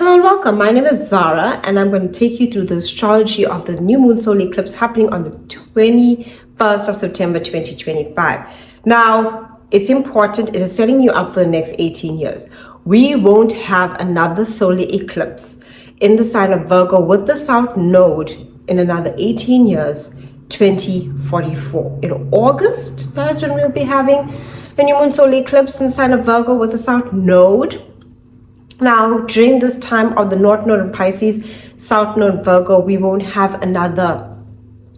Hello and welcome. My name is Zara and I'm going to take you through the astrology of the new moon solar eclipse happening on the 21st of September 2025. Now, it's important. It is setting you up for the next 18 years. We won't have another solar eclipse in the sign of Virgo with the South Node in another 18 years, 2044. In August, that is when we'll be having a new moon solar eclipse in the sign of Virgo with the South Node. Now, during this time of the North Node in Pisces, South Node Virgo, we won't have another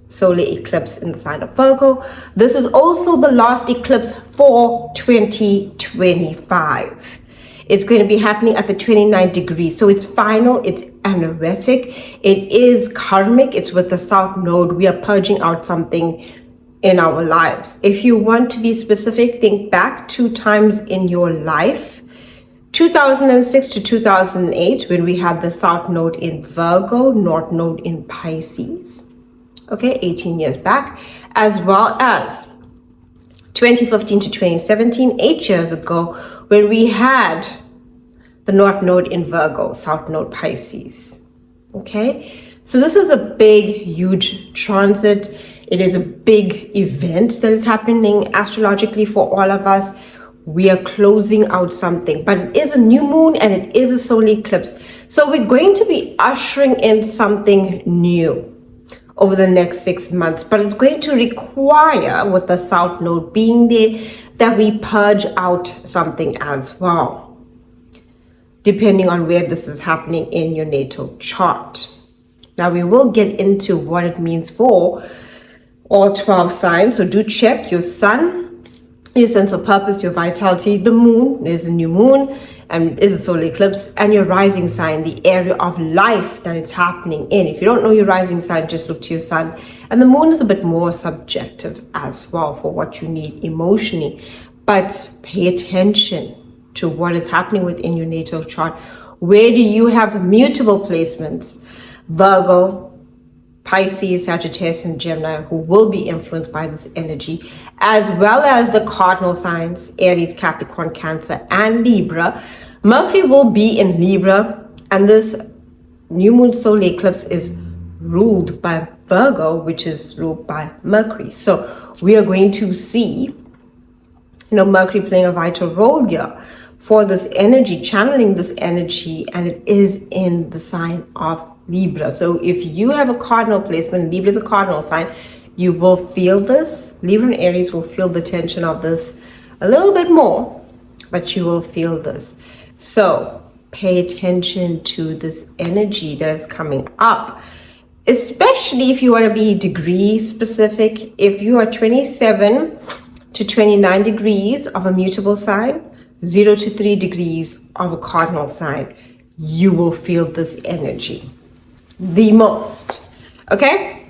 solar eclipse in the sign of Virgo. This is also the last eclipse for 2025. It's going to be happening at the 29 degrees. So it's final, it's anaretic, it is karmic, it's with the South Node. We are purging out something in our lives. If you want to be specific, think back 2 times in your life. 2006 to 2008, when we had the South Node in Virgo, North Node in Pisces, okay, 18 years back, as well as 2015 to 2017, 8 years ago, when we had the North Node in Virgo, South Node Pisces, okay? So this is a big, huge transit. It is a big event that is happening astrologically for all of us. We are closing out something, but it is a new moon and it is a solar eclipse. So we're going to be ushering in something new over the next 6 months, but it's going to require, with the South Node being there, that we purge out something as well, depending on where this is happening in your natal chart. Now we will get into what it means for all 12 signs. So do check your sun, your sense of purpose, your vitality. The moon is a new moon and is a solar eclipse, and your rising sign, the area of life that it's happening in. If you don't know your rising sign, just look to your sun. And the moon is a bit more subjective as well for what you need emotionally, but pay attention to what is happening within your natal chart. Where do you have mutable placements? Virgo, Pisces, Sagittarius, and Gemini, who will be influenced by this energy, as well as the cardinal signs, Aries, Capricorn, Cancer, and Libra. Mercury will be in Libra, and this new moon solar eclipse is ruled by Virgo, which is ruled by Mercury. So we are going to see, Mercury playing a vital role here for this energy, channeling this energy, and it is in the sign of Libra. So if you have a cardinal placement, Libra is a cardinal sign, you will feel this. Libra and Aries will feel the tension of this a little bit more, but you will feel this. So pay attention to this energy that is coming up, especially if you want to be degree specific. If you are 27 to 29 degrees of a mutable sign, 0 to 3 degrees of a cardinal sign, you will feel this energy the most. Okay,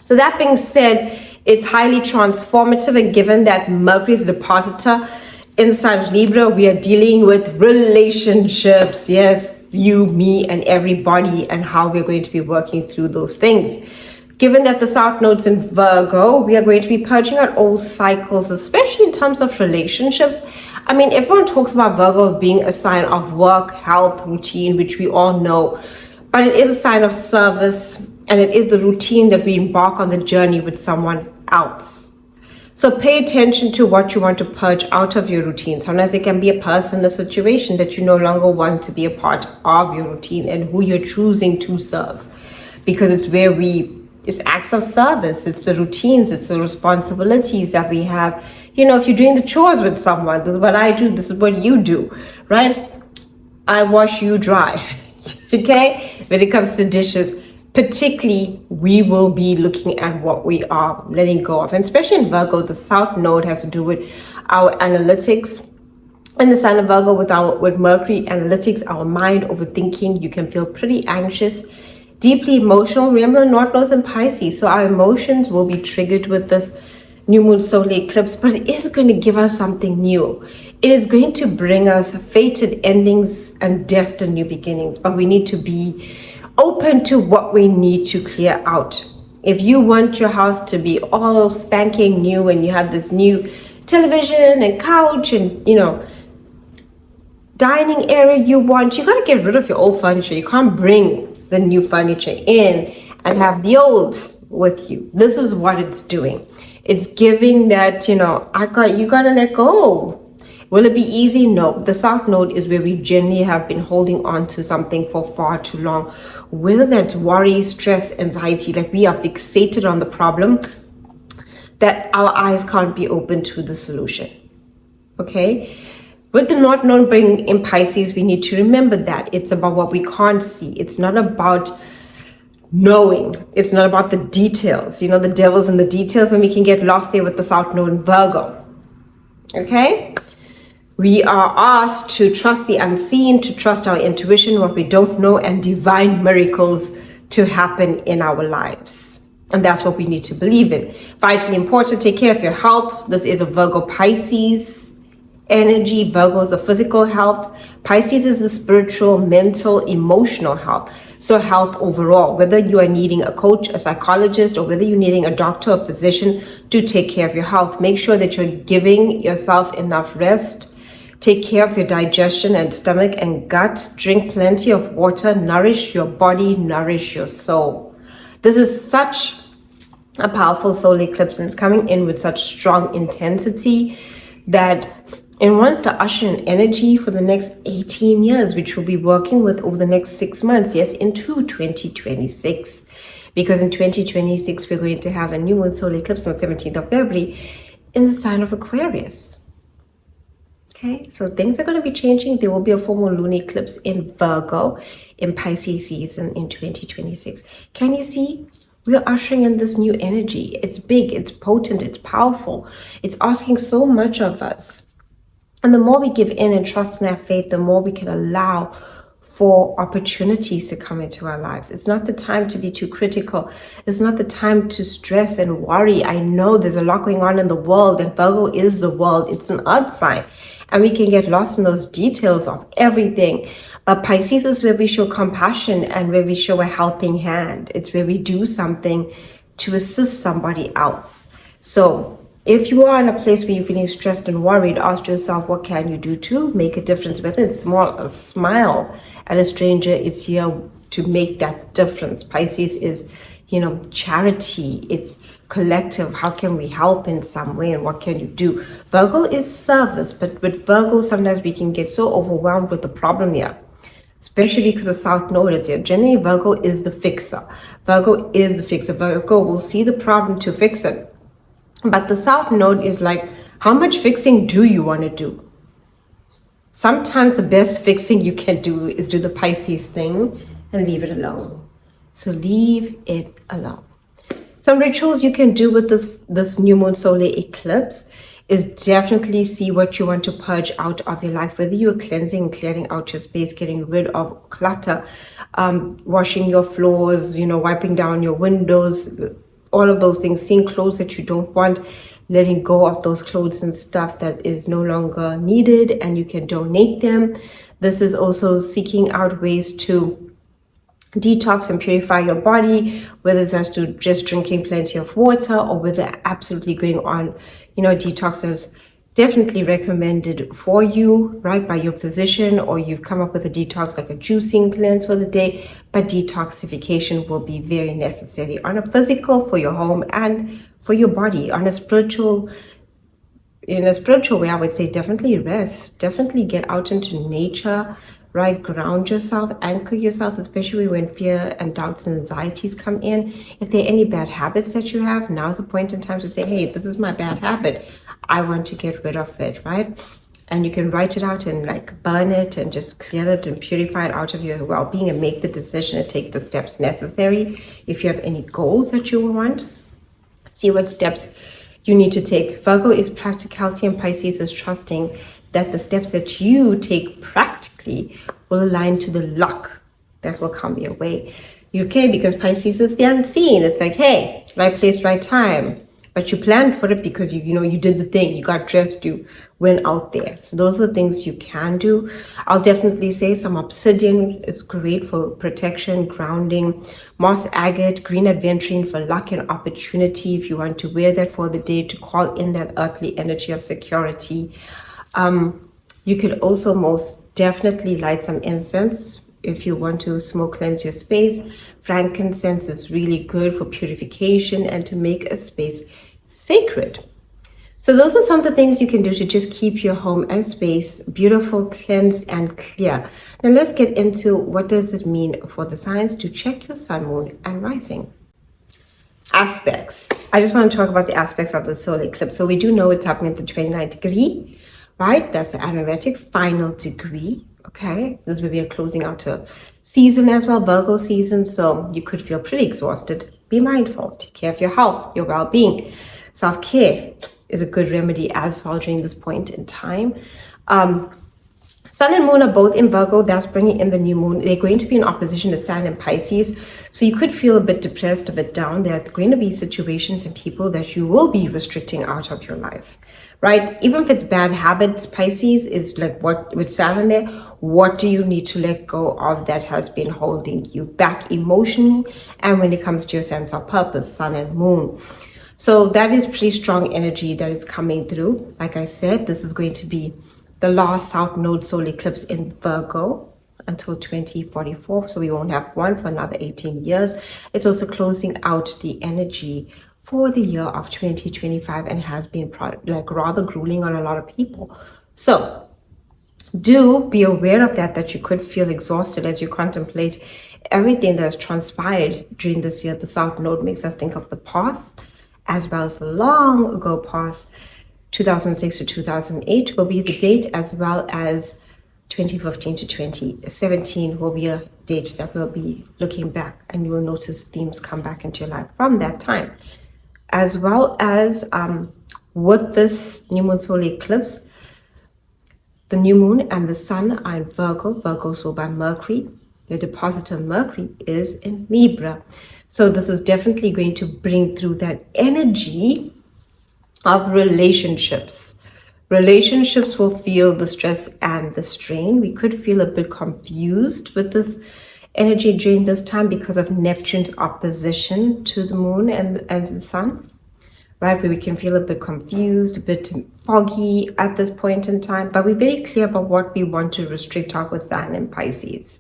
so that being said, it's highly transformative, and given that Mercury is a depositor in the sign of Libra, we are dealing with relationships. Yes, you, me, and everybody, and how we're going to be working through those things. Given that the South Node's in Virgo, we are going to be purging out old cycles, especially in terms of relationships. I mean, everyone talks about Virgo being a sign of work, health, routine, which we all know. But it is a sign of service, and it is the routine that we embark on the journey with someone else. So pay attention to what you want to purge out of your routine. Sometimes it can be a person, a situation that you no longer want to be a part of your routine, and who you're choosing to serve. Because it's where it's acts of service, it's the routines, it's the responsibilities that we have. If you're doing the chores with someone, this is what I do, this is what you do, right? I wash, you dry. Okay, when it comes to dishes, particularly, we will be looking at what we are letting go of. And especially in Virgo, the South Node has to do with our analytics. And the sign of Virgo with Mercury, analytics, our mind, overthinking. You can feel pretty anxious, deeply emotional. Remember, the North Node is in Pisces, so our emotions will be triggered with this new moon solar eclipse, but it is going to give us something new. It is going to bring us fated endings and destined new beginnings, but we need to be open to what we need to clear out. If you want your house to be all spanking new and you have this new television and couch and dining area you want. You got to get rid of your old furniture. You can't bring the new furniture in and have the old with you. This is what it's doing. It's giving that, you got to let go. Will it be easy? No. The South Node is where we generally have been holding on to something for far too long. Whether that's worry, stress, anxiety, like we are fixated on the problem, that our eyes can't be open to the solution. Okay? With the North Node being in Pisces, we need to remember that it's about what we can't see. It's not about knowing. It's not about the details. The devil's in the details, and we can get lost there with the South Node in Virgo. Okay? We are asked to trust the unseen, to trust our intuition, what we don't know, and divine miracles to happen in our lives. And that's what we need to believe in. Vitally important, take care of your health. This is a Virgo Pisces energy. Virgo is the physical health. Pisces is the spiritual, mental, emotional health. So health overall, whether you are needing a coach, a psychologist, or whether you're needing a doctor or physician to take care of your health. Make sure that you're giving yourself enough rest. Take care of your digestion and stomach and gut. Drink plenty of water. Nourish your body. Nourish your soul. This is such a powerful solar eclipse, and it's coming in with such strong intensity that it wants to usher in energy for the next 18 years, which we'll be working with over the next 6 months, yes, into 2026. Because in 2026, we're going to have a new moon solar eclipse on the 17th of February in the sign of Aquarius. Okay, so things are going to be changing. There will be a formal lunar eclipse in Virgo in Pisces season in 2026. Can you see? We're ushering in this new energy. It's big, it's potent, it's powerful. It's asking so much of us. And the more we give in and trust in our faith, the more we can allow for opportunities to come into our lives. It's not the time to be too critical. It's not the time to stress and worry. I know there's a lot going on in the world, and Virgo is the world. It's an earth sign. And we can get lost in those details of everything. But Pisces is where we show compassion and where we show a helping hand. It's where we do something to assist somebody else. So if you are in a place where you're feeling stressed and worried, ask yourself, what can you do to make a difference? Whether it's small, a smile at a stranger is here to make that difference. Pisces is, charity. It's collective. How can we help in some way, and what can you do? Virgo is service, but with Virgo, sometimes we can get so overwhelmed with the problem here, especially because the South Node is here. Generally, Virgo is the fixer. Virgo is the fixer. Virgo will see the problem to fix it. But the South Node is like, how much fixing do you want to do? Sometimes the best fixing you can do is do the Pisces thing and leave it alone. So leave it alone. Some rituals you can do with this new moon solar eclipse is definitely see what you want to purge out of your life, whether you're cleansing, clearing out your space, getting rid of clutter, washing your floors, wiping down your windows, all of those things, seeing clothes that you don't want, letting go of those clothes and stuff that is no longer needed, and you can donate them. This is also seeking out ways to detox and purify your body, whether that's to just drinking plenty of water or whether absolutely going on, detox that is definitely recommended for you, right, by your physician, or you've come up with a detox like a juicing cleanse for the day, but detoxification will be very necessary on a physical, for your home, and for your body. On a spiritual, in a spiritual way, I would say definitely rest, definitely get out into nature, right? Ground yourself, anchor yourself, especially when fear and doubts and anxieties come in. If there are any bad habits that you have, now's the point in time to say, hey, this is my bad habit. I want to get rid of it, right? And you can write it out and burn it and just clear it and purify it out of your well-being and make the decision and take the steps necessary. If you have any goals that you want, see what steps you need to take. Virgo is practicality and Pisces is trusting that the steps that you take practically will align to the luck that will come your way. Okay, because Pisces is the unseen. It's like, hey, right place, right time. But you planned for it because you did the thing. You got dressed, you went out there. So those are the things you can do. I'll definitely say some obsidian is great for protection, grounding. Moss agate, green aventurine for luck and opportunity. If you want to wear that for the day to call in that earthly energy of security. You could also most definitely light some incense if you want to smoke cleanse your space. Frankincense is really good for purification and to make a space sacred. So those are some of the things you can do to just keep your home and space beautiful, cleansed, and clear. Now let's get into what does it mean for the signs to check your sun, moon, and rising. Aspects. I just want to talk about the aspects of the solar eclipse. So we do know it's happening at the 29th degree, right? That's the anoretic final degree. Okay, this will be a closing out a season as well, Virgo season. So you could feel pretty exhausted. Be mindful. Take care of your health, your well-being. Self-care is a good remedy as well during this point in time. Sun and moon are both in Virgo. That's bringing in the new moon. They're going to be in opposition to Sun and Pisces. So you could feel a bit depressed, a bit down. There are going to be situations and people that you will be restricting out of your life, right? Even if it's bad habits, Pisces is like what with Saturn there. What do you need to let go of that has been holding you back emotionally? And when it comes to your sense of purpose, Sun and moon. So that is pretty strong energy that is coming through. Like I said, this is going to be the last South Node solar eclipse in Virgo until 2044. So we won't have one for another 18 years. It's also closing out the energy for the year of 2025 and has been like rather grueling on a lot of people. So do be aware of that you could feel exhausted as you contemplate everything that has transpired during this year. The South Node makes us think of the past as well as the long ago past. 2006 to 2008 will be the date, as well as 2015 to 2017 will be a date that we'll be looking back, and you will notice themes come back into your life from that time. As well as with this new moon solar eclipse, the new moon and the sun are in Virgo. Virgo is ruled by Mercury. The depositor Mercury is in Libra. So this is definitely going to bring through that energy of relationships. Relationships will feel the stress and the strain. We could feel a bit confused with this energy during this time because of Neptune's opposition to the moon and the sun, right? Where we can feel a bit confused, a bit foggy at this point in time, but we're very clear about what we want to restrict out with Saturn and Pisces.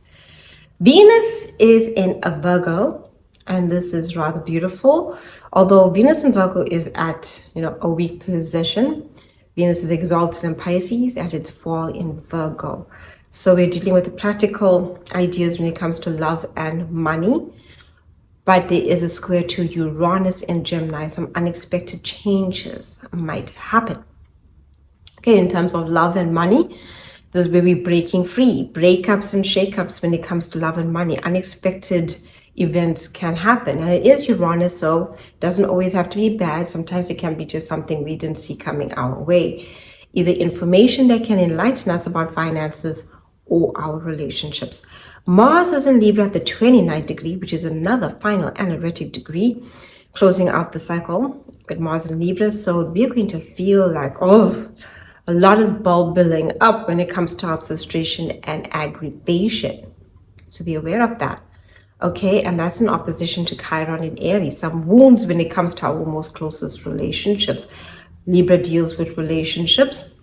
Venus is in a Virgo, and this is rather beautiful. Although Venus in Virgo is at, a weak position, Venus is exalted in Pisces at its fall in Virgo. So we're dealing with the practical ideas when it comes to love and money. But there is a square to Uranus in Gemini. Some unexpected changes might happen. Okay, in terms of love and money, this is where we're breaking free. Breakups and shakeups when it comes to love and money. Unexpected events can happen, and it is Uranus, so it doesn't always have to be bad. Sometimes it can be just something we didn't see coming our way, either information that can enlighten us about finances or our relationships. Mars is in Libra at the 29th degree, which is another final anoretic degree, closing out the cycle with Mars in Libra. So we're going to feel like a lot is bubbling up when it comes to our frustration and aggravation, so be aware of that. Okay, and that's in opposition to Chiron in Aries. Some wounds when it comes to our most closest relationships. Libra deals with relationships.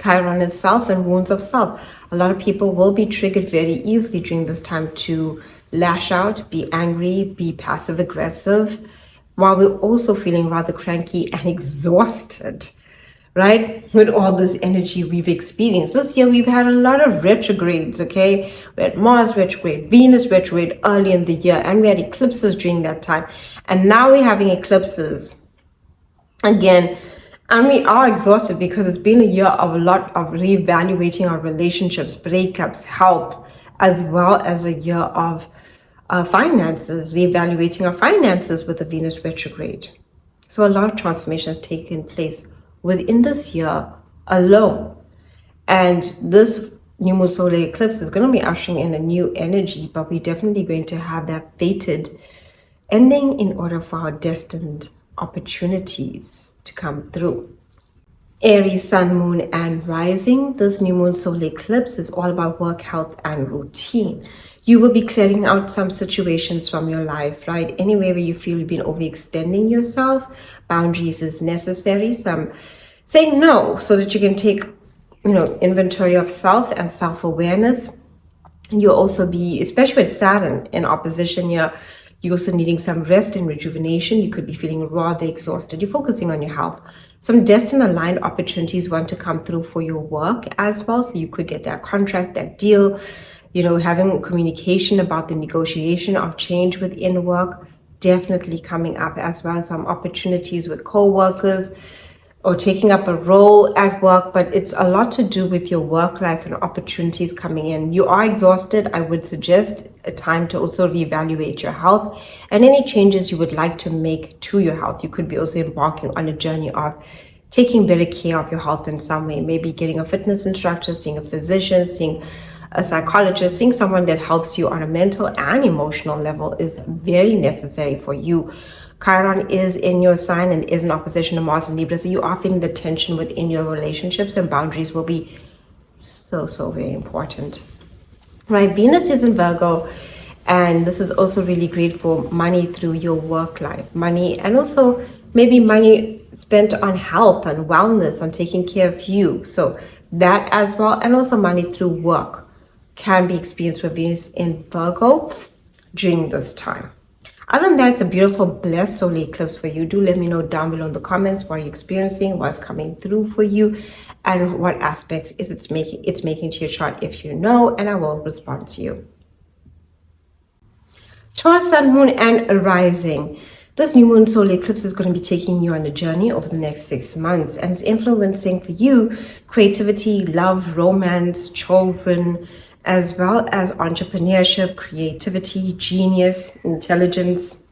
Chiron is self and wounds of self. A lot of people will be triggered very easily during this time to lash out, be angry, be passive aggressive, while we're also feeling rather cranky and exhausted, right? With all this energy we've experienced. This year we've had a lot of retrogrades, okay? We had Mars retrograde, Venus retrograde early in the year, and we had eclipses during that time. And now we're having eclipses again. And we are exhausted because it's been a year of a lot of reevaluating our relationships, breakups, health, as well as a year of finances, reevaluating our finances with the Venus retrograde. So a lot of transformation has taken place within this year alone. And this new moon solar eclipse is going to be ushering in a new energy, but we're definitely going to have that fated ending in order for our destined opportunities to come through. Aries, sun, moon, and rising. This new moon solar eclipse is all about work, health, and routine. You will be clearing out some situations from your life, right? Anywhere where you feel you've been overextending yourself, boundaries is necessary. Some saying no so that you can take inventory of self and self-awareness. And you'll also be, especially with Saturn in opposition here, you're also needing some rest and rejuvenation. You could be feeling rather exhausted. You're focusing on your health. Some destined aligned opportunities want to come through for your work as well. So you could get that contract, that deal, having communication about the negotiation of change within work, definitely coming up as well. Some opportunities with co-workers or taking up a role at work, but it's a lot to do with your work life and opportunities coming in. You are exhausted. I would suggest a time to also reevaluate your health and any changes you would like to make to your health. You could be also embarking on a journey of taking better care of your health in some way, maybe getting a fitness instructor, seeing a physician, seeing a psychologist, seeing someone that helps you on a mental and emotional level is very necessary for you. Chiron is in your sign and is in opposition to Mars and Libra, so you are feeling the tension within your relationships, and boundaries will be so very important. Right, Venus is in Virgo, and this is also really great for money through your work life. Money, and also maybe money spent on health, on wellness, on taking care of you. So that as well, and also money through work can be experienced with Venus in Virgo during this time. Other than that, it's a beautiful, blessed solar eclipse for you. Do let me know down below in the comments what you're experiencing, what's coming through for you, and what aspects it's making to your chart if you know, and I will respond to you. Taurus, Sun, Moon, and Rising. This new moon solar eclipse is going to be taking you on a journey over the next 6 months, and it's influencing for you creativity, love, romance, children, as well as entrepreneurship, creativity, genius, intelligence.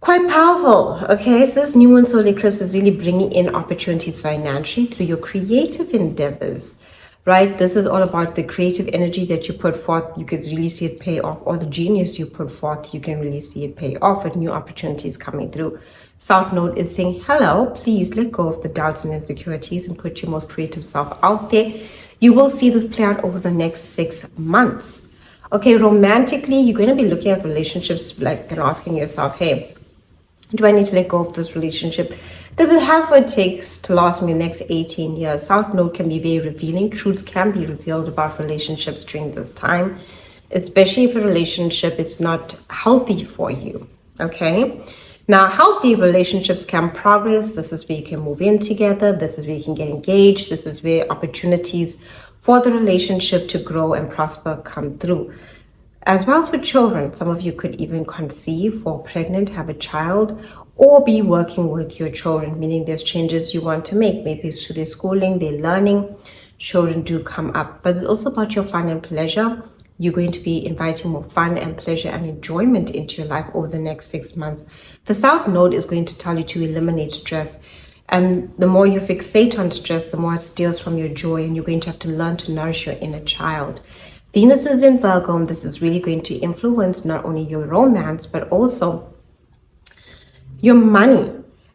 Quite powerful, okay? So this new moon solar eclipse is really bringing in opportunities financially through your creative endeavors, right? This is all about the creative energy that you put forth. You could really see it pay off, or the genius you put forth, you can really see it pay off with new opportunities coming through. South Node is saying, hello, please let go of the doubts and insecurities and put your most creative self out there. You will see this play out over the next 6 months. Okay, romantically, you're going to be looking at relationships and asking yourself, hey, do I need to let go of this relationship? Does it have what it takes to last me the next 18 years? South Node can be very revealing. Truths can be revealed about relationships during this time, especially if a relationship is not healthy for you, okay? Now, healthy relationships can progress. This is where you can move in together. This is where you can get engaged. This is where opportunities for the relationship to grow and prosper come through. As well as with children, some of you could even conceive, fall pregnant, have a child, or be working with your children, meaning there's changes you want to make. Maybe it's to their schooling, their learning. Children do come up, but it's also about your fun and pleasure. You're going to be inviting more fun and pleasure and enjoyment into your life over the next 6 months. The South Node is going to tell you to eliminate stress. And the more you fixate on stress, the more it steals from your joy, and you're going to have to learn to nourish your inner child. Venus is in Virgo, and this is really going to influence not only your romance, but also your money.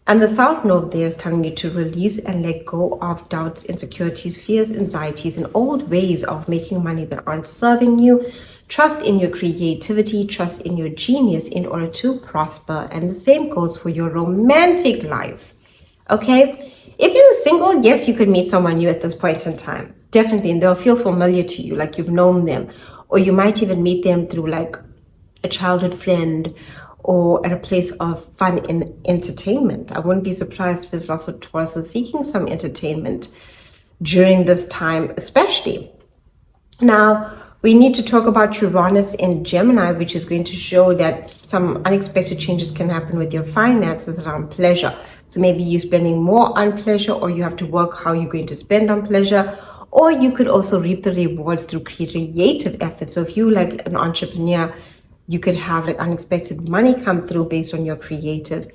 And the South Node there is telling you to release and let go of doubts, insecurities, fears, anxieties, and old ways of making money that aren't serving you. Trust in your creativity, trust in your genius in order to prosper. And the same goes for your romantic life, okay? If you're single, yes, you could meet someone new at this point in time. Definitely, and they'll feel familiar to you, like you've known them. Or you might even meet them through like a childhood friend, or at a place of fun and entertainment. I wouldn't be surprised if there's lots of Tauruses seeking some entertainment during this time, especially. Now, we need to talk about Uranus in Gemini, which is going to show that some unexpected changes can happen with your finances around pleasure. So maybe you're spending more on pleasure, or you have to work how you're going to spend on pleasure, or you could also reap the rewards through creative efforts. So if you like an entrepreneur, you could have like unexpected money come through based on your creative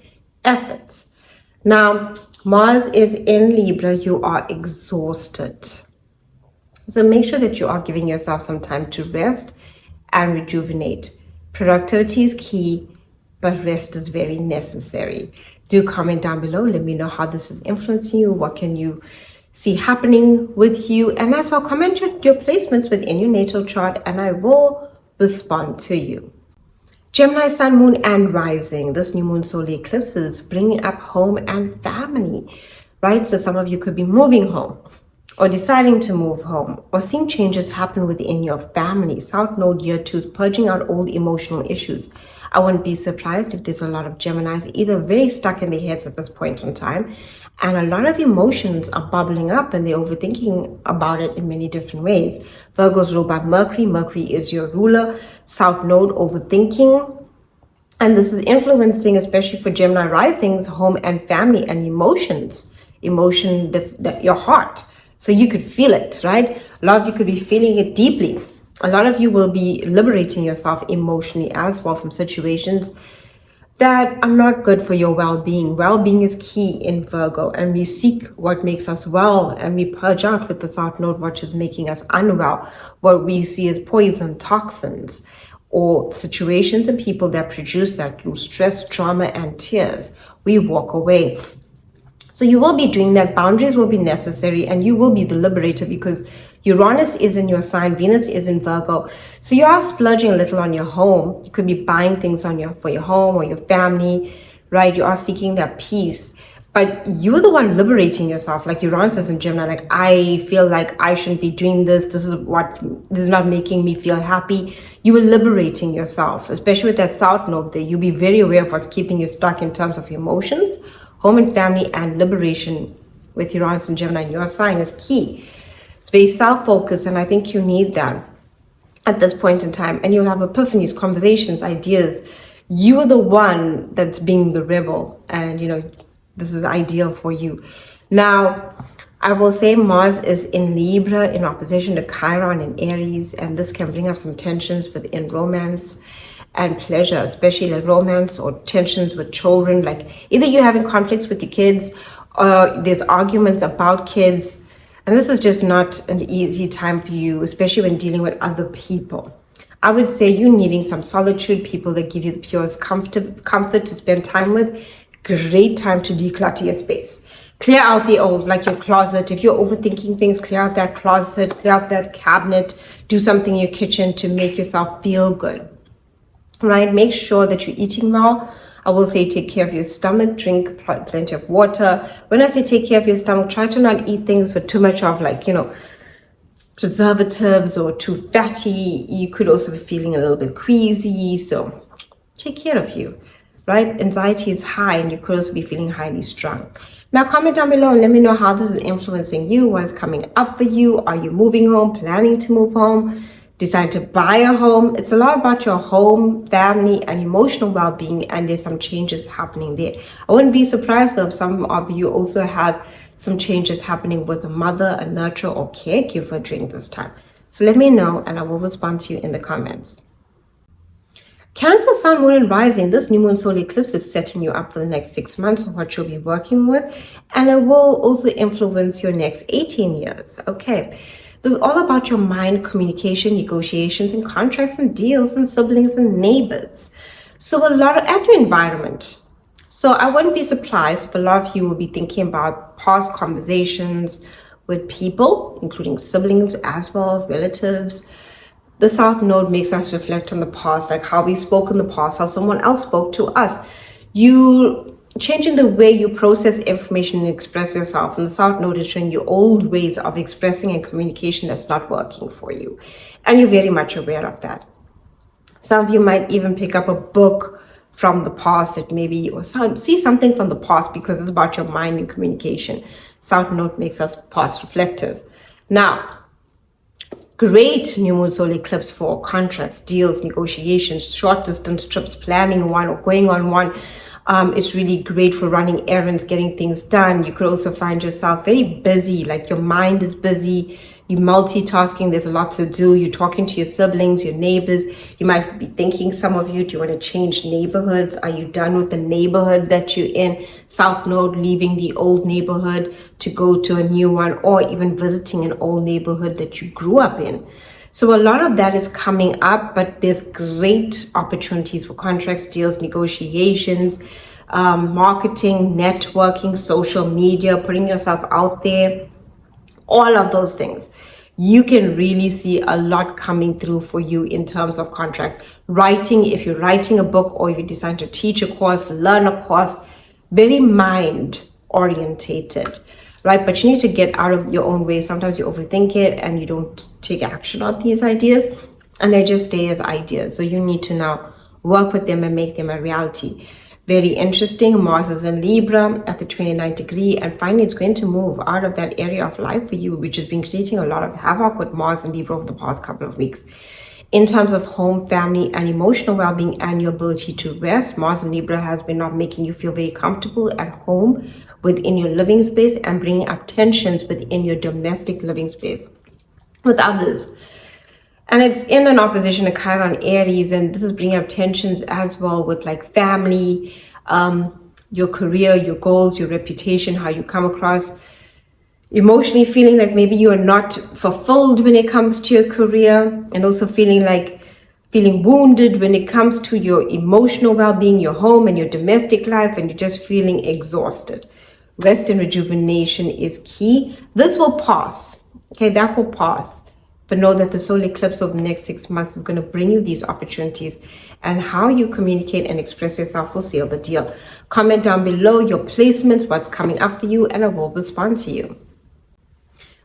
efforts. Now, Mars is in Libra. You are exhausted. So make sure that you are giving yourself some time to rest and rejuvenate. Productivity is key, but rest is very necessary. Do comment down below. Let me know how this is influencing you. What can you see happening with you? And as well, comment your placements within your natal chart, and I will respond to you. Gemini, Sun, Moon, and Rising. This new moon solar eclipse is bringing up home and family, right? So some of you could be moving home. or deciding to move home, or seeing changes happen within your family. South Node year 2 is purging out old emotional issues. I wouldn't be surprised if there's a lot of Geminis either very stuck in their heads at this point in time, and a lot of emotions are bubbling up and they're overthinking about it in many different ways. Virgo's ruled by Mercury. Mercury is your ruler. South Node, overthinking. And this is influencing, especially for Gemini risings, home and family and emotions. Your heart. So you could feel it, right? A lot of you could be feeling it deeply. A lot of you will be liberating yourself emotionally as well from situations that are not good for your well-being. Well-being is key in Virgo, and we seek what makes us well, and we purge out with the South Node what is making us unwell, what we see as poison, toxins, or situations and people that produce that through stress, trauma, and tears. We walk away. So you will be doing that. Boundaries will be necessary, and you will be the liberator because Uranus is in your sign, Venus is in Virgo. So you are splurging a little on your home. You could be buying things for your home or your family, right? You are seeking that peace, but you're the one liberating yourself. Like Uranus is in Gemini, like, I feel like I shouldn't be doing this. This is not making me feel happy. You are liberating yourself, especially with that South Node there. You'll be very aware of what's keeping you stuck in terms of emotions, home and family, and liberation with Uranus and Gemini. Your sign is key. It's very self-focused, and I think you need that at this point in time. And you'll have epiphanies, conversations, ideas. You are the one that's being the rebel, and this is ideal for you. Now, I will say Mars is in Libra in opposition to Chiron in Aries, and this can bring up some tensions within romance and pleasure, especially like romance or tensions with children. Like either you're having conflicts with your kids or there's arguments about kids. And this is just not an easy time for you, especially when dealing with other people. I would say you're needing some solitude, people that give you the purest comfort to spend time with. Great time to declutter your space. Clear out the old, like your closet. If you're overthinking things, clear out that closet, clear out that cabinet. Do something in your kitchen to make yourself feel good. Right? Make sure that you're eating well. I will say take care of your stomach, drink plenty of water. When I say take care of your stomach, try to not eat things with too much of preservatives or too fatty. You could also be feeling a little bit queasy. So take care of you, right? Anxiety is high, and you could also be feeling highly strung. Now comment down below and let me know how this is influencing you. What is coming up for you? Are you moving home, planning to move home? Decide to buy a home? It's a lot about your home, family, and emotional well-being, and there's some changes happening there. I wouldn't be surprised though if some of you also have some changes happening with a mother, a nurturer, or caregiver during this time. So let me know, and I will respond to you in the comments. Cancer, Sun, Moon, and Rising. This new moon solar eclipse is setting you up for the next 6 months of what you'll be working with, and it will also influence your next 18 years. Okay. This is all about your mind, communication, negotiations, and contracts, and deals, and siblings, and neighbors. So a lot of, and your environment. So I wouldn't be surprised if a lot of you will be thinking about past conversations with people, including siblings as well, relatives. The South Node makes us reflect on the past, like how we spoke in the past, how someone else spoke to us. You changing the way you process information and express yourself. And the South Node is showing you old ways of expressing and communication that's not working for you. And you're very much aware of that. Some of you might even pick up a book from the past that maybe, or see something from the past because it's about your mind and communication. South Node makes us past reflective. Now, great new moon solar eclipse for contracts, deals, negotiations, short distance trips, planning one or going on one. It's really great for running errands, getting things done. You could also find yourself very busy, like your mind is busy, you're multitasking, there's a lot to do. You're talking to your siblings, your neighbors. You might be thinking, some of you, do you want to change neighborhoods? Are you done with the neighborhood that you're in? South Node, leaving the old neighborhood to go to a new one, or even visiting an old neighborhood that you grew up in. So a lot of that is coming up, but there's great opportunities for contracts, deals, negotiations, marketing, networking, social media, putting yourself out there, all of those things. You can really see a lot coming through for you in terms of contracts. Writing, if you're writing a book or if you decide to teach a course, learn a course, very mind orientated. right? But you need to get out of your own way. Sometimes you overthink it and you don't take action on these ideas, and they just stay as ideas. So you need to now work with them and make them a reality. Very interesting. Mars is in Libra at the 29th degree, and finally it's going to move out of that area of life for you, which has been creating a lot of havoc with Mars in Libra over the past couple of weeks. In terms of home, family, and emotional well-being and your ability to rest, Mars in Libra has been not making you feel very comfortable at home within your living space and bringing up tensions within your domestic living space with others. And it's in an opposition to Chiron Aries, and this is bringing up tensions as well with like family, your career, your goals, your reputation, how you come across. Emotionally feeling like maybe you are not fulfilled when it comes to your career, and also feeling wounded when it comes to your emotional well-being, your home and your domestic life, and you're just feeling exhausted. Rest and rejuvenation is key. This will pass. Okay, that will pass. But know that the solar eclipse over the next 6 months is going to bring you these opportunities, and how you communicate and express yourself will seal the deal. Comment down below your placements, what's coming up for you, and I will respond to you.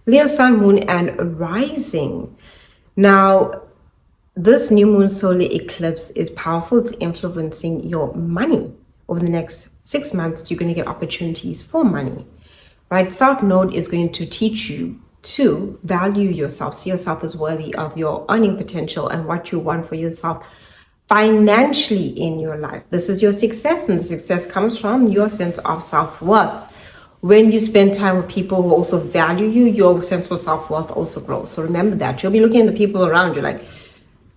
Leo, Sun, Moon, and Rising. Now, this new moon solar eclipse is powerful. It's influencing your money. Over the next 6 months, you're going to get opportunities for money, right? South Node is going to teach you to value yourself, see yourself as worthy of your earning potential and what you want for yourself financially in your life. This is your success, and the success comes from your sense of self-worth. When you spend time with people who also value you, your sense of self-worth also grows. So remember that. You'll be looking at the people around you like,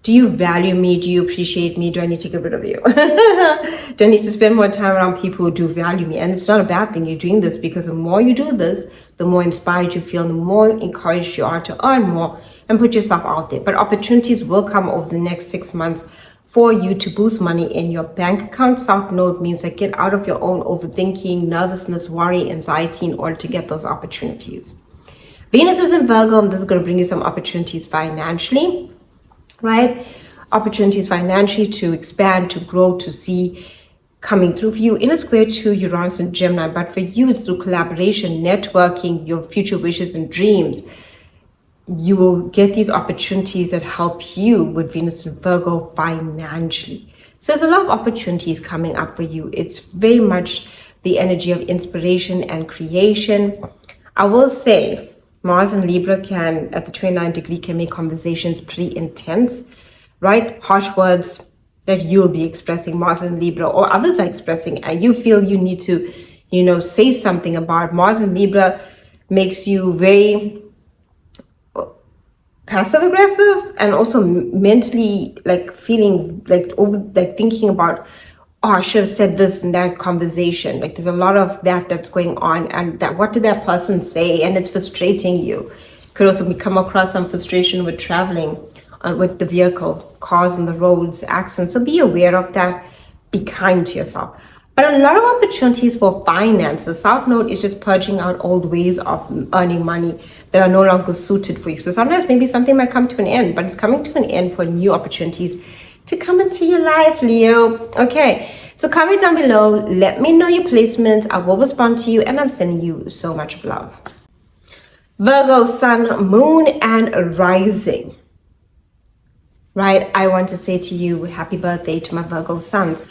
do you value me? Do you appreciate me? Do I need to get rid of you? Do I need to spend more time around people who do value me? And it's not a bad thing. You're doing this because the more you do this, the more inspired you feel, the more encouraged you are to earn more and put yourself out there. But opportunities will come over the next 6 months for you to boost money in your bank account. South Node means like get out of your own overthinking, nervousness, worry, anxiety in order to get those opportunities. Venus is in Virgo, and this is going to bring you some opportunities financially, right? Opportunities financially to expand, to grow, to see coming through for you in a square to Uranus and Gemini. But for you, it's through collaboration, networking, your future wishes and dreams. You will get these opportunities that help you with Venus and Virgo financially. So there's a lot of opportunities coming up for you. It's very much the energy of inspiration and creation. I will say Mars and Libra can, at the 29th degree, can make conversations pretty intense, right? Harsh words that you'll be expressing, Mars and Libra, or others are expressing, and you feel you need to, say something about. Mars and Libra makes you very passive aggressive, and also mentally feeling thinking about, oh, I should have said this in that conversation. Like there's a lot of that's going on, and that what did that person say, and it's frustrating you. Could also come across some frustration with traveling with the vehicle, cars on the roads, accidents. So be aware of that. Be kind to yourself. But a lot of opportunities for finance. The South Node is just purging out old ways of earning money that are no longer suited for you. So sometimes maybe something might come to an end, but it's coming to an end for new opportunities to come into your life, Leo. Okay, so comment down below. Let me know your placements. I will respond to you, and I'm sending you so much love. Virgo, Sun, Moon, and Rising. Right, I want to say to you, happy birthday to my Virgo Suns.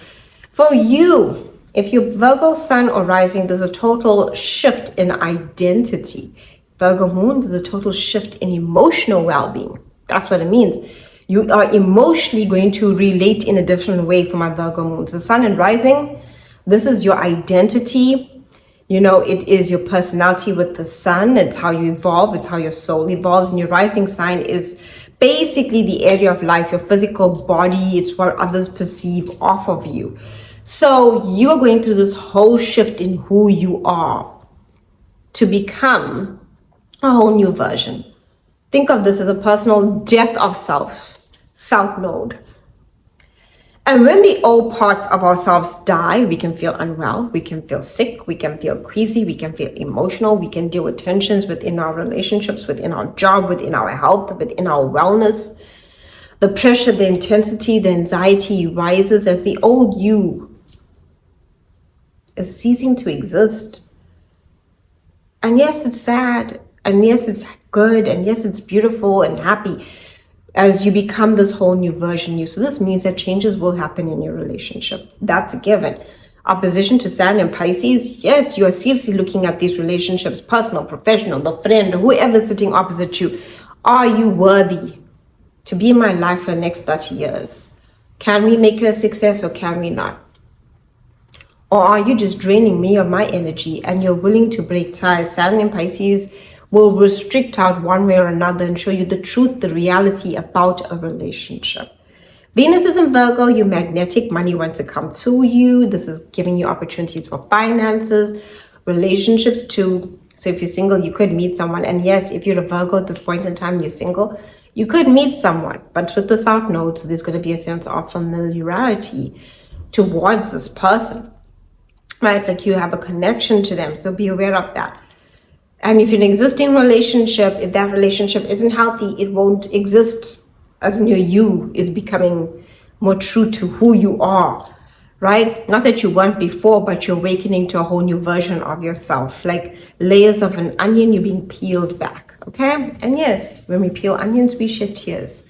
For you, if you're Virgo Sun or Rising, there's a total shift in identity. Virgo Moon, there's a total shift in emotional well-being. That's what it means. You are emotionally going to relate in a different way for my Virgo Moon. So Sun and Rising, this is your identity. It is your personality with the Sun. It's how you evolve. It's how your soul evolves. And your rising sign is basically the area of life, your physical body. It's what others perceive off of you. So you are going through this whole shift in who you are to become a whole new version. Think of this as a personal death of self, South Node. And when the old parts of ourselves die, we can feel unwell, we can feel sick, we can feel queasy, we can feel emotional, we can deal with tensions within our relationships, within our job, within our health, within our wellness. The pressure, the intensity, the anxiety rises as the old you is ceasing to exist. And yes, it's sad. And yes, it's good. And yes, it's beautiful and happy as you become this whole new version you. So this means that changes will happen in your relationship. That's a given. Opposition to Saturn and Pisces, yes, you are seriously looking at these relationships, personal, professional, the friend, whoever's sitting opposite you. Are you worthy to be in my life for the next 30 years? Can we make it a success or can we not? Or are you just draining me of my energy and you're willing to break ties? Saturn and Pisces will restrict out one way or another and show you the truth, the reality about a relationship. Venus is in Virgo, you're magnetic, money wants to come to you. This is giving you opportunities for finances, relationships too. So if you're single, you could meet someone. And yes, if you're a Virgo at this point in time, you're single, you could meet someone. But with the South Node, so there's going to be a sense of familiarity towards this person, right? Like you have a connection to them. So be aware of that. And if you're in an existing relationship, if that relationship isn't healthy, it won't exist as in your you is becoming more true to who you are, right? Not that you weren't before, but you're awakening to a whole new version of yourself. Like layers of an onion, you're being peeled back, okay? And yes, when we peel onions, we shed tears.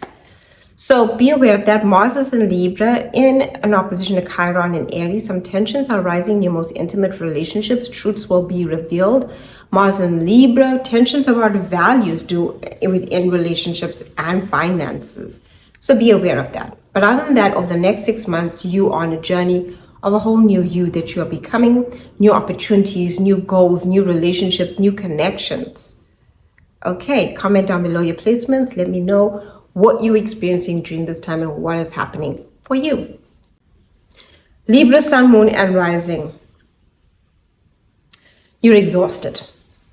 So be aware of that. Mars is in Libra in an opposition to Chiron and Aries. Some tensions are rising in your most intimate relationships. Truths will be revealed. Mars in Libra, tensions about values within relationships and finances. So be aware of that. But other than that, over the next 6 months, you are on a journey of a whole new you that you are becoming, new opportunities, new goals, new relationships, new connections. Okay, comment down below your placements. Let me know what you're experiencing during this time and what is happening for you. Libra, Sun, Moon, and Rising. You're exhausted.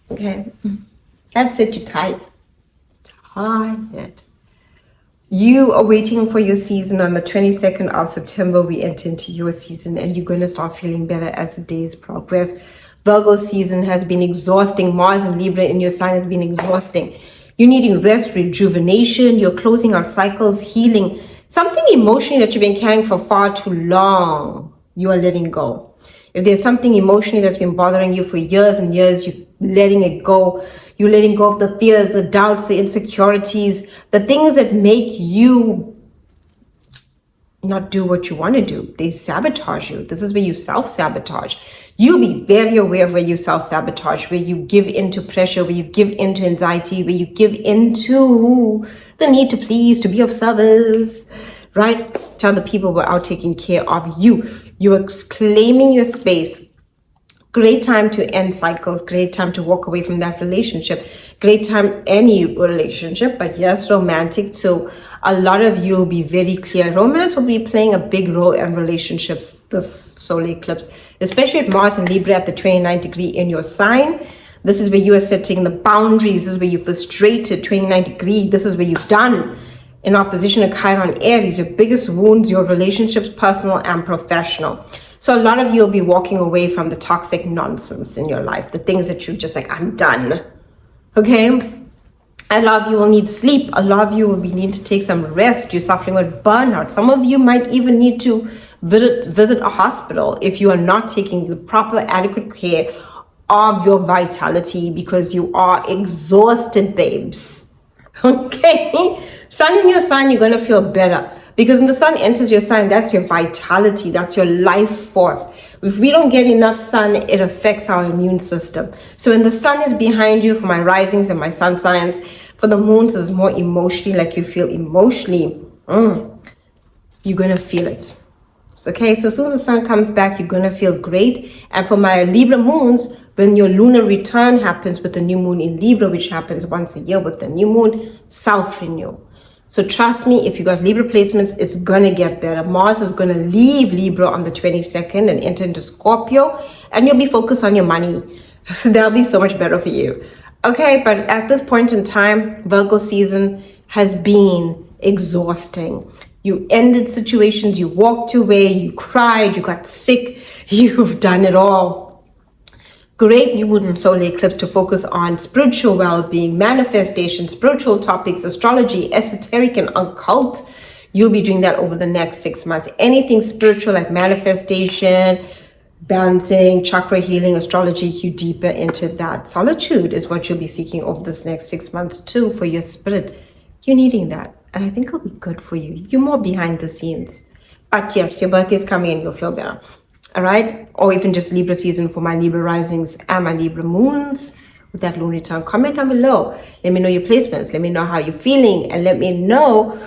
Okay, that's it. You're tired. Tired. You are waiting for your season. On the 22nd of September, we enter into your season and you're going to start feeling better as the days progress. Virgo season has been exhausting. Mars and Libra in your sign has been exhausting. You're needing rest, rejuvenation. You're closing out cycles, healing. Something emotionally that you've been carrying for far too long, you are letting go. If there's something emotionally that's been bothering you for years and years, you're letting it go. You're letting go of the fears, the doubts, the insecurities, the things that make you not do what you want to do. They sabotage you. This is where you self-sabotage. You be very aware of where you self-sabotage, where you give into pressure, where you give into anxiety, where you give into the need to please, to be of service, right? Tell the people who are out taking care of you. You are claiming your space. Great time to end cycles. Great time to walk away from that relationship. Great time, any relationship, but yes, romantic. So a lot of you will be very clear. Romance will be playing a big role in relationships this solar eclipse, especially with Mars and Libra at the 29th degree in your sign. This is where you are setting the boundaries. This is where you're frustrated, 29th degree. This is where you're done. In opposition to Chiron, Aries, your biggest wounds, your relationships, personal and professional. So a lot of you will be walking away from the toxic nonsense in your life, the things that you're just like, I'm done. Okay? A lot of you will need sleep. A lot of you will need to take some rest. You're suffering with burnout. Some of you might even need to visit a hospital if you are not taking the proper, adequate care of your vitality because you are exhausted, babes. Okay? Sun in your sign, you're going to feel better because when the sun enters your sign, that's your vitality, that's your life force. If we don't get enough sun, it affects our immune system. So when the sun is behind you, for my risings and my sun signs, for the moons is more emotionally, like you feel emotionally, you're going to feel it. Okay, so as soon as the sun comes back, you're going to feel great. And for my Libra moons, when your lunar return happens with the new moon in Libra, which happens once a year with the new moon, self-renewal. So trust me, if you got Libra placements, it's going to get better. Mars is going to leave Libra on the 22nd and enter into Scorpio, and you'll be focused on your money. So that'll be so much better for you. Okay, but at this point in time, Virgo season has been exhausting. You ended situations, you walked away, you cried, you got sick, you've done it all. Great new moon and solar eclipse to focus on spiritual well-being, manifestation, spiritual topics, astrology, esoteric and occult. You'll be doing that over the next 6 months. Anything spiritual like manifestation, balancing, chakra healing, astrology, you deeper into that. Solitude is what you'll be seeking over this next 6 months too for your spirit. You're needing that. And I think it'll be good for you. You're more behind the scenes. But yes, your birthday is coming and you'll feel better. All right? Or even just Libra season for my Libra risings and my Libra moons. With that lunar return, comment down below. Let me know your placements. Let me know how you're feeling. And let me know,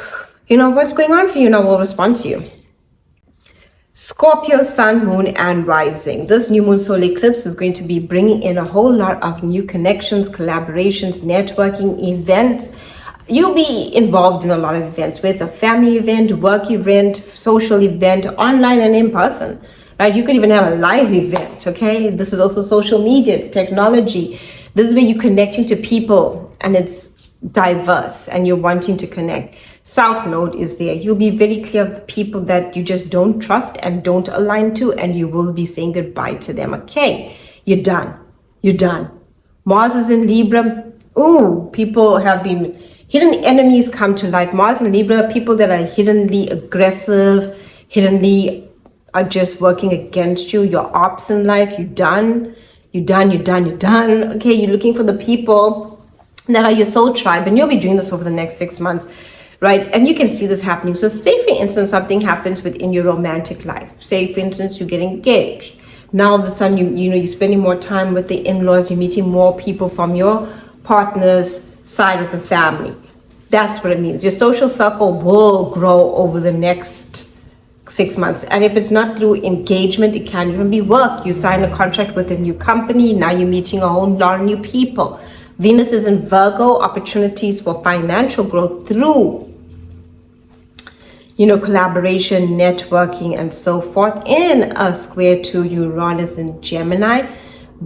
what's going on for you. And I will respond to you. Scorpio, sun, moon, and rising. This new moon solar eclipse is going to be bringing in a whole lot of new connections, collaborations, networking, events. You'll be involved in a lot of events, whether it's a family event, work event, social event, online and in person. Right? You could even have a live event, okay? This is also social media, it's technology. This is where you're connecting to people and it's diverse and you're wanting to connect. South Node is there. You'll be very clear of the people that you just don't trust and don't align to, and you will be saying goodbye to them. Okay, you're done. You're done. Mars is in Libra. Ooh, people have been, hidden enemies come to light. Mars in Libra, people that are hiddenly aggressive, hiddenly are just working against you. Your ops in life, you're done. You're done, you're done, you're done. Okay, you're looking for the people that are your soul tribe, and you'll be doing this over the next 6 months. Right? And you can see this happening. So say, for instance, something happens within your romantic life. Say, for instance, you get engaged. Now, all of a sudden, you're spending more time with the in-laws. You're meeting more people from your partner's side of the family. That's what it means. Your social circle will grow over the next 6 months. And if it's not through engagement, it can even be work. You sign a contract with a new company. Now you're meeting a whole lot of new people. Venus is in Virgo, opportunities for financial growth through collaboration, networking, and so forth. In a square to Uranus in Gemini,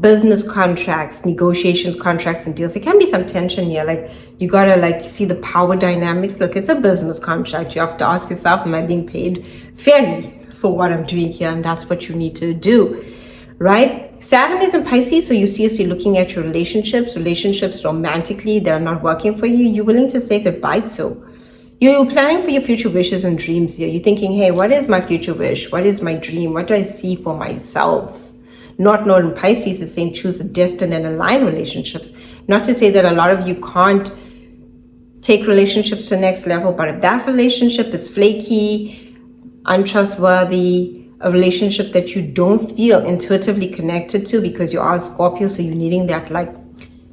business contracts, negotiations, contracts, and deals. There can be some tension here. Like, you gotta see the power dynamics. Look, it's a business contract. You have to ask yourself, am I being paid fairly for what I'm doing here? And that's what you need to do, right? Saturn is in Pisces, so you seriously looking at your relationships romantically that are not working for you. You're willing to say goodbye to. You're planning for your future wishes and dreams here. You're thinking, hey, what is my future wish? What is my dream? What do I see for myself? Not known in Pisces is saying choose a destined and aligned relationships. Not to say that a lot of you can't take relationships to the next level, but if that relationship is flaky, untrustworthy, a relationship that you don't feel intuitively connected to because you are a Scorpio, so you're needing that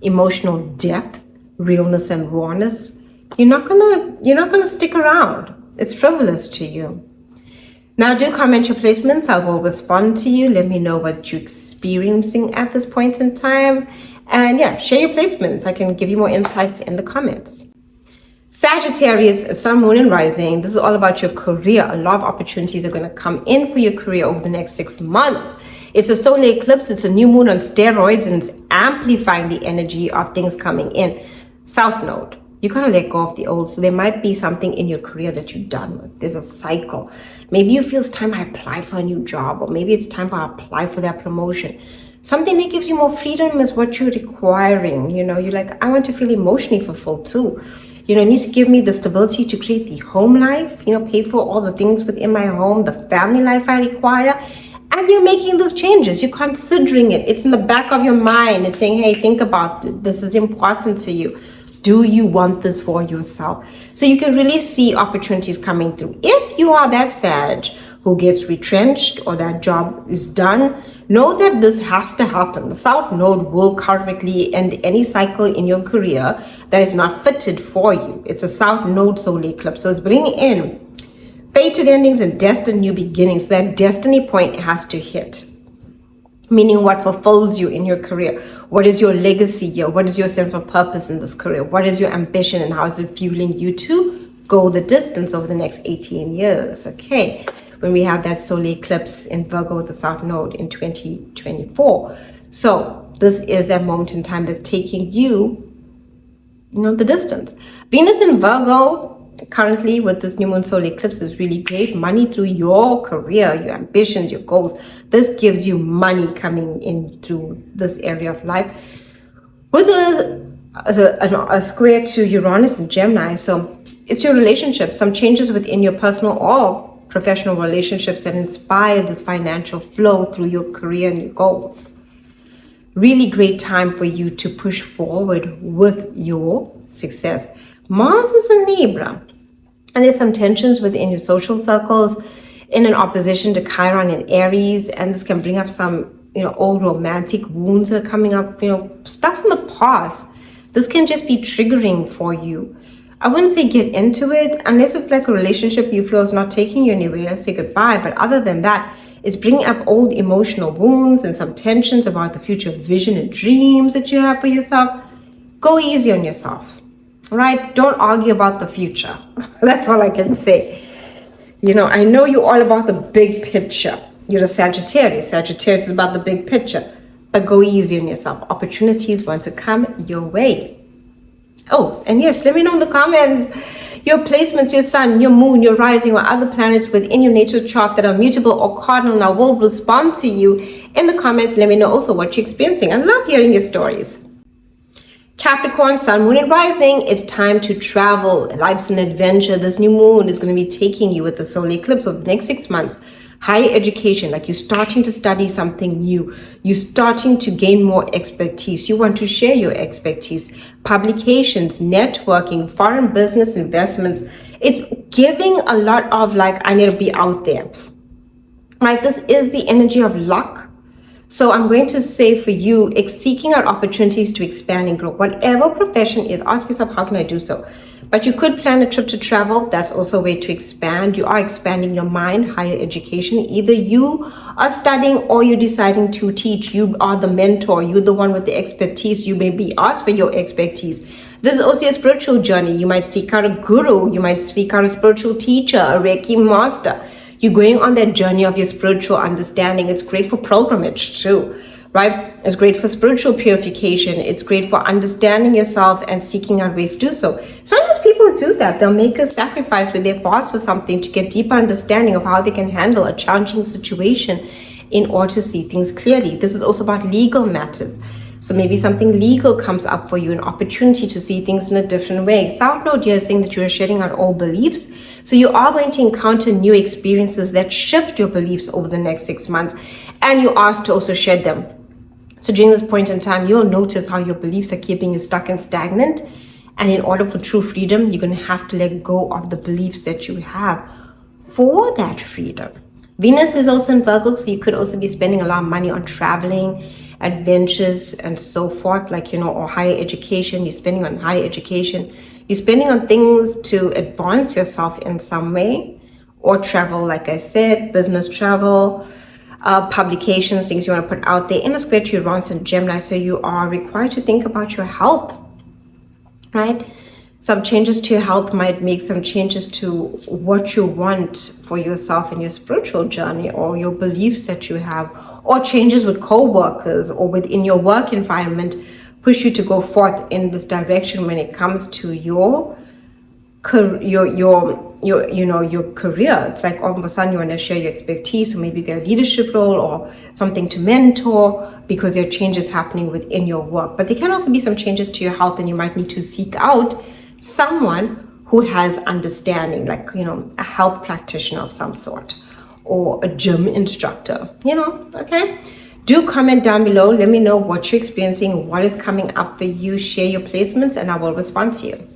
emotional depth, realness, and rawness, you're not gonna stick around. It's frivolous to you. Now, do comment your placements. I will respond to you. Let me know what you're experiencing at this point in time. And yeah, share your placements. I can give you more insights in the comments. Sagittarius, Sun, Moon, and Rising. This is all about your career. A lot of opportunities are going to come in for your career over the next 6 months. It's a solar eclipse. It's a new moon on steroids, and it's amplifying the energy of things coming in. South Node. You're going to let go of the old. So there might be something in your career that you're done with. There's a cycle. Maybe you feel it's time I apply for a new job, or maybe it's time I apply for that promotion. Something that gives you more freedom is what you're requiring. You're like, I want to feel emotionally fulfilled too. It needs to give me the stability to create the home life, pay for all the things within my home, the family life I require. And you're making those changes. You're considering it. It's in the back of your mind. It's saying, hey, think about it. This is important to you. Do you want this for yourself? So you can really see opportunities coming through. If you are that Sag who gets retrenched or that job is done, know that this has to happen. The South Node will karmically end any cycle in your career that is not fitted for you. It's a South Node solar eclipse. So it's bringing in fated endings and destined new beginnings. That destiny point has to hit. Meaning what fulfills you in your career. What is your legacy here? What is your sense of purpose in this career? What is your ambition, and how is it fueling you to go the distance over the next 18 years? Okay, when we have that solar eclipse in Virgo with the South Node in 2024. So this is that moment in time that's taking you, the distance. Venus in Virgo currently with this new moon solar eclipse is really great. Money through your career, your ambitions, your goals. This gives you money coming in through this area of life. With a square to Uranus and Gemini, so it's your relationship, some changes within your personal or professional relationships that inspire this financial flow through your career and your goals. Really great time for you to push forward with your success. Mars is in Libra, and there's some tensions within your social circles in an opposition to Chiron in Aries, and this can bring up some, old romantic wounds that are coming up, stuff from the past. This can just be triggering for you. I wouldn't say get into it unless it's like a relationship you feel is not taking you anywhere, say goodbye. But other than that, it's bringing up old emotional wounds and some tensions about the future vision and dreams that you have for yourself. Go easy on yourself, right? Don't argue about the future. That's all I can say. I know you're all about the big picture. You're a Sagittarius. Sagittarius is about the big picture. But go easy on yourself. Opportunities want to come your way. Oh, and yes, let me know in the comments your placements, your sun, your moon, your rising, or other planets within your natal chart that are mutable or cardinal. And I will respond to you in the comments. Let me know also what you're experiencing. I love hearing your stories. Capricorn, sun, moon, and rising, it's time to travel. Life's an adventure. This new moon is going to be taking you with the solar eclipse over the next 6 months. Higher education, like you're starting to study something new. You're starting to gain more expertise. You want to share your expertise. Publications, networking, foreign business investments. It's giving a lot of I need to be out there. Right? This is the energy of luck. So I'm going to say for you, seeking out opportunities to expand and grow. Whatever profession is, ask yourself, how can I do so? But you could plan a trip to travel. That's also a way to expand. You are expanding your mind, higher education. Either you are studying or you're deciding to teach. You are the mentor. You're the one with the expertise. You may be asked for your expertise. This is also a spiritual journey. You might seek out a guru. You might seek out a spiritual teacher, a Reiki master. You're going on that journey of your spiritual understanding. It's great for pilgrimage too, right? It's great for spiritual purification. It's great for understanding yourself and seeking out ways to do so. Sometimes people do that. They'll make a sacrifice where they fast for something to get deeper understanding of how they can handle a challenging situation in order to see things clearly. This is also about legal matters. So maybe something legal comes up for you, an opportunity to see things in a different way. South Node here is saying that you are shedding out old beliefs. So you are going to encounter new experiences that shift your beliefs over the next 6 months. And you're asked to also shed them. So during this point in time, you'll notice how your beliefs are keeping you stuck and stagnant. And in order for true freedom, you're going to have to let go of the beliefs that you have for that freedom. Venus is also in Virgo, so you could also be spending a lot of money on traveling, adventures, and so forth, or higher education. You're spending on higher education. You're spending on things to advance yourself in some way, or travel, like I said, business travel, publications, things you want to put out there. In a square to Uranus and Gemini, so you are required to think about your health, right? Some changes to your health might make some changes to what you want for yourself in your spiritual journey, or your beliefs that you have, or changes with co-workers or within your work environment push you to go forth in this direction when it comes to your career. It's like all of a sudden you want to share your expertise, or maybe get a leadership role or something to mentor, because there are changes happening within your work. But there can also be some changes to your health, and you might need to seek out someone who has understanding, a health practitioner of some sort, or a gym instructor, okay? Do comment down below. Let me know what you're experiencing, what is coming up for you. Share your placements and I will respond to you.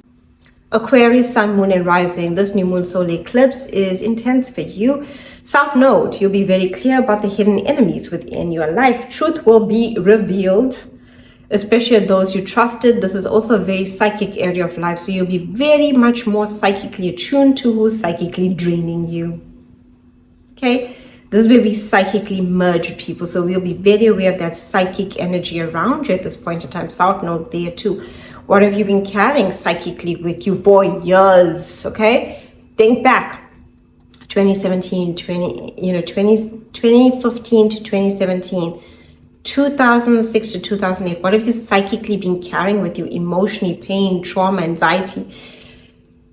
Aquarius, sun, moon, and rising. This new moon solar eclipse is intense for you. South Node, you'll be very clear about the hidden enemies within your life. Truth will be revealed, especially those you trusted. This is also a very psychic area of life, so you'll be very much more psychically attuned to who's psychically draining you. Okay, this is where we psychically merge with people, so we'll be very aware of that psychic energy around you at this point in time. South Node there too. What have you been carrying psychically with you for years? Okay, think back 2015 to 2017, 2006 to 2008. What have you psychically been carrying with you emotionally? Pain, trauma, anxiety.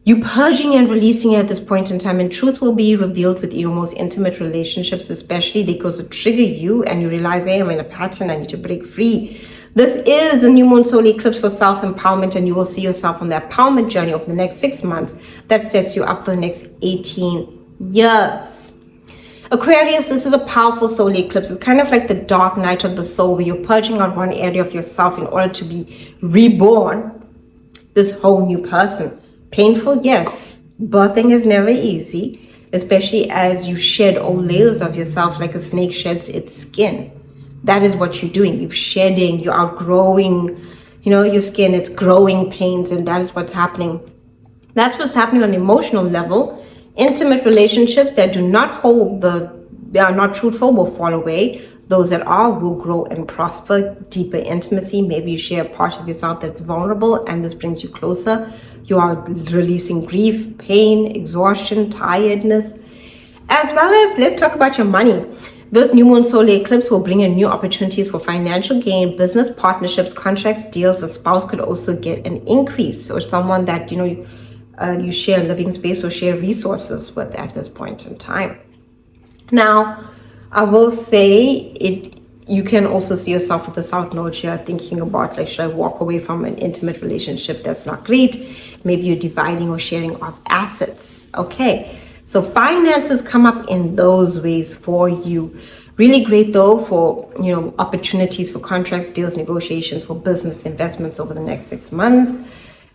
You purging and releasing it at this point in time, and truth will be revealed with your most intimate relationships, especially they go to trigger you and you realize, hey, I'm in a pattern, I need to break free. This is the new moon solar eclipse for self-empowerment, and you will see yourself on the empowerment journey over the next 6 months that sets you up for the next 18 years. Aquarius, this is a powerful solar eclipse. It's kind of like the dark night of the soul where you're purging out one area of yourself in order to be reborn, this whole new person. Painful, yes. Birthing is never easy, especially as you shed all layers of yourself like a snake sheds its skin. That is what you're doing. You're shedding, you're outgrowing, your skin. It's growing pains, and that is what's happening. That's what's happening on an emotional level. Intimate relationships that do not hold they are not truthful will fall away. Those that are will grow and prosper. Deeper intimacy. Maybe you share a part of yourself that's vulnerable, and this brings you closer. You are releasing grief, pain, exhaustion, tiredness, as well as let's talk about your money. This new moon solar eclipse will bring in new opportunities for financial gain, business partnerships, contracts, deals. A spouse could also get an increase, or someone that you share living space or share resources with at this point in time. Now, I will say you can also see yourself with the South Node here, thinking about should I walk away from an intimate relationship that's not great? Maybe you're dividing or sharing off assets. Okay, so finances come up in those ways for you. Really great though for opportunities for contracts, deals, negotiations, for business investments over the next 6 months.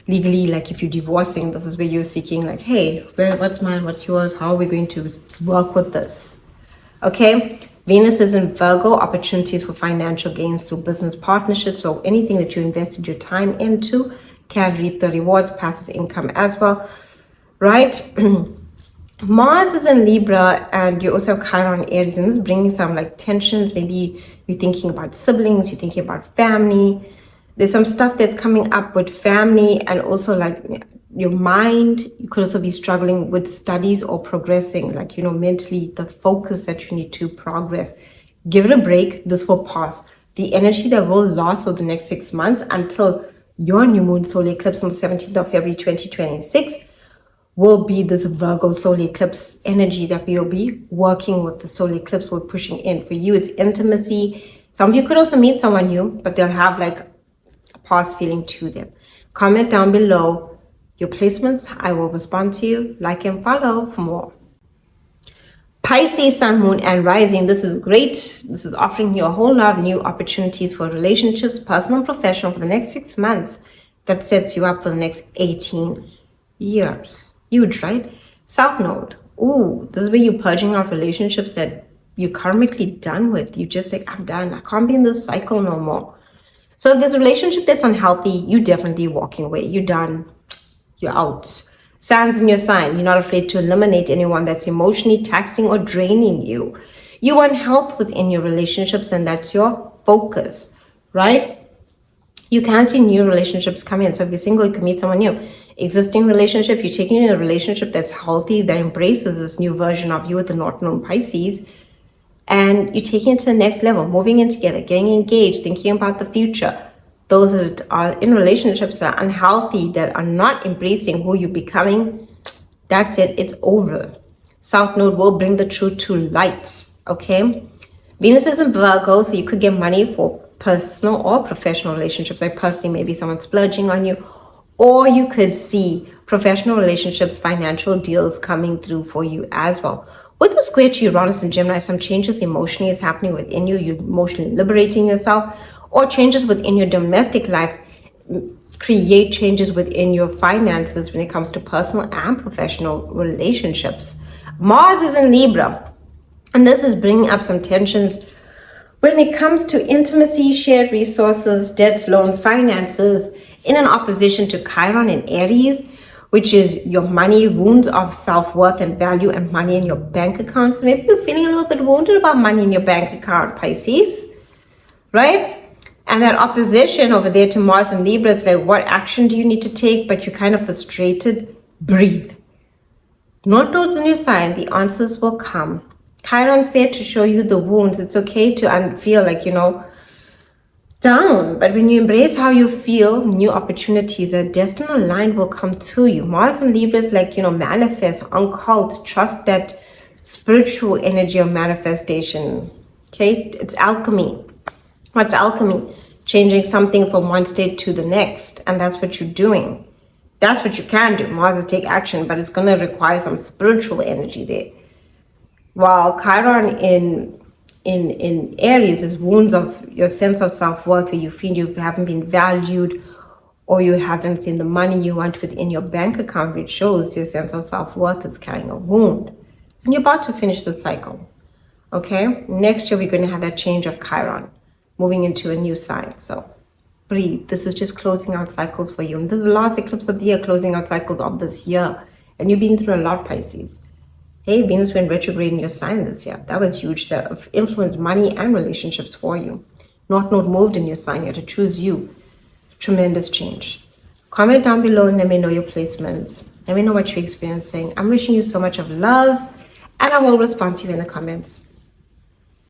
Legally, if you're divorcing, this is where you're seeking hey, what's mine, what's yours, how are we going to work with this? Okay, Venus is in Virgo, opportunities for financial gains through business partnerships, or anything that you invested your time into can reap the rewards, passive income as well, right? Mars is in Libra, and you also have Chiron Aries, and this is bringing some tensions. Maybe you're thinking about siblings, you're thinking about family. There's some stuff that's coming up with family, and also your mind. You could also be struggling with studies or progressing, mentally, the focus that you need to progress. Give it a break. This will pass. The energy that will last over the next 6 months until your new moon solar eclipse on the 17th of February 2026 will be this Virgo solar eclipse energy that we will be working with. The solar eclipse will pushing in. For you, it's intimacy. Some of you could also meet someone new, but they'll have a past feeling to them. Comment down below your placements. I will respond to you. Like and follow for more. Pisces, Sun, Moon, and Rising. This is great. This is offering you a whole lot of new opportunities for relationships, personal and professional, for the next 6 months. That sets you up for the next 18 years. Huge, right? South Node. Ooh, this is where you're purging out relationships that you're karmically done with. You just I'm done. I can't be in this cycle no more. So if there's a relationship that's unhealthy, you definitely walking away. You're done. You're out. Sands in your sign. You're not afraid to eliminate anyone that's emotionally taxing or draining you. You want health within your relationships, and that's your focus, right? You can see new relationships come in. So if you're single, you can meet someone new. Existing relationship, you're taking a relationship that's healthy, that embraces this new version of you with the North Node Pisces. And you're taking it to the next level, moving in together, getting engaged, thinking about the future. Those that are in relationships that are unhealthy, that are not embracing who you're becoming, that's it. It's over. South Node will bring the truth to light, okay? Venus is in Virgo, so you could get money for personal or professional relationships. Personally, maybe someone's splurging on you, or you could see professional relationships, financial deals coming through for you as well. With the square to Uranus and Gemini, some changes emotionally is happening within you. You're emotionally liberating yourself, or changes within your domestic life create changes within your finances when it comes to personal and professional relationships. Mars is in Libra, and this is bringing up some tensions when it comes to intimacy, shared resources, debts, loans, finances, in an opposition to Chiron in Aries, which is your money, wounds of self-worth and value, and money in your bank account. So maybe you're feeling a little bit wounded about money in your bank account, Pisces, right? And that opposition over there to Mars and Libra is what action do you need to take? But you're kind of frustrated. Breathe. North Node's in your sign. The answers will come. Chiron's there to show you the wounds. It's okay to feel down, but when you embrace how you feel, new opportunities, a destiny aligned will come to you. Mars and Libra is manifest, occult, trust that spiritual energy of manifestation. Okay, it's alchemy. What's alchemy? Changing something from one state to the next, and that's what you're doing. That's what you can do. Mars is take action, but it's going to require some spiritual energy there. while Chiron in Aries is wounds of your sense of self-worth, where you feel you haven't been valued, or you haven't seen the money you want within your bank account, which shows your sense of self-worth is carrying a wound. And you're about to finish the cycle. Okay? Next year, we're going to have that change of Chiron, moving into a new sign. So breathe. This is just closing out cycles for you. And this is the last eclipse of the year, closing out cycles of this year. And you've been through a lot, Pisces. Hey, Venus went retrograde in your sign this year. That was huge. That influenced money and relationships for you. North Node moved in your sign here to choose you. Tremendous change. Comment down below and let me know your placements. Let me know what you're experiencing. I'm wishing you so much of love, and I will respond to you in the comments.